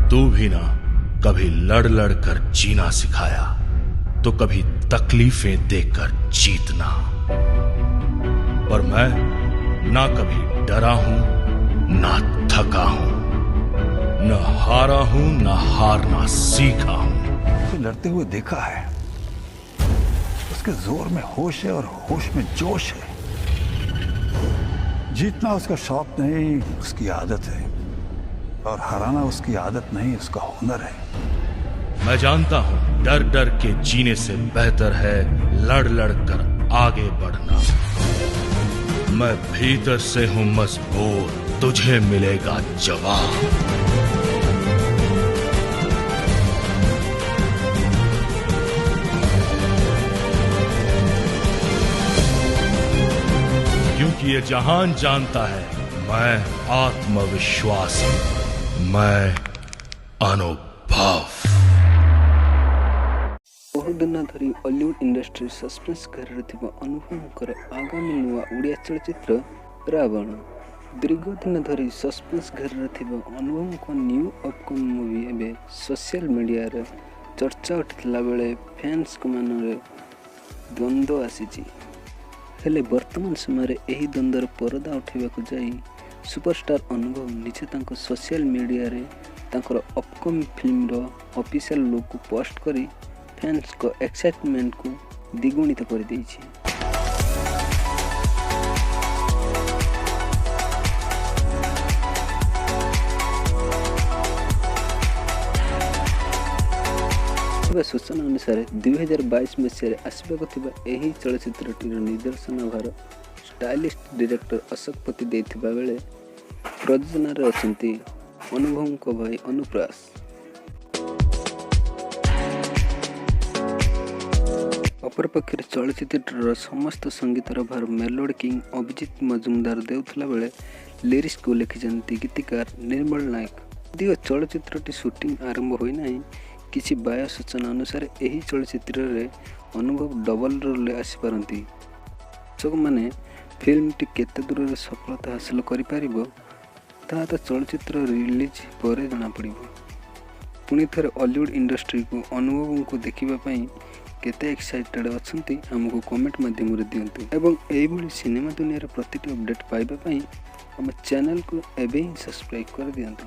तू भी ना कभी लड़ लड़ कर जीना सिखाया तो कभी तकलीफें देकर जीतना। पर मैं ना कभी डरा हूं ना थका हूं, न हारा हूं न हारना सीखा हूं। तो लड़ते हुए देखा है, उसके जोर में होश है और होश में जोश है। जीतना उसका शौक नहीं, उसकी आदत है, और हराना उसकी आदत नहीं, उसका हुनर है। मैं जानता हूं डर डर के जीने से बेहतर है लड़ लड़ कर आगे बढ़ना। मैं भीतर से हूं मजबूत, तुझे मिलेगा जवाब। क्योंकि ये जहान जानता है मैं आत्मविश्वासी, मैं अनुभव। बहु दिन धरी हॉलीवुड इंडस्ट्री सस्पेंस कर अनुभवकर आगामी नुआ ओडिया चलचित्र रावण। दीर्घ दिन धरी सस्पेंस घर अनुभव न्यू अपकमिंग मूवी एवं सोशल मीडिया रे चर्चा उठिला बेले फैंस मान द्वंद्व आसी। हेले वर्तमान समय यही द्वंद्वर परदा उठाइबा जाई सुपरस्टार अनुभव निजे तांको सोशल मीडिया रे तांकर अपकमिंग फिल्म रो ऑफिशियल लुक को पोस्ट करी फैंस को एक्साइटमेंट को द्विगुणित कर देइछि। सूचना अनुसार 2022 मसीह आसवाक यही चलचित्रटीर निर्देशन भार स्टाइलिस्ट डायरेक्टर अशोक पति देथिबा बेले प्रयोजन अच्छी अनुभव भाई अनुप्रास। अपरपक्षे चलचित्र समस्त संगीतर भार मेलोडी किंग अभिजीत मजुमदार देउथला बेले लिरिक्स को लिखिजंती गीतकार निर्मल नायक। यदि चलचित्रटी शूटिंग आरंभ होई नाही, किसी बायो सूचना अनुसार यही चलचित्र रे अनुभव डबल रोल आसीपारती। दर्शक मैंने फिल्म टी केते दूर सफलता हासिल करिपारिबो ता चलचित्र रिलीज पर जना पड़िबो। पुणी थे हॉलीवुड इंडस्ट्री को अनुभव को देखिबा पई केते एक्साइटेड अछंती हमको कमेंट माध्यम रे दियंतु। एवं एही भली सिनेमा दुनिया रे प्रतिटी अपडेट पाइबा पई हम चैनल को एबे ही सब्सक्राइब कर दियंतु।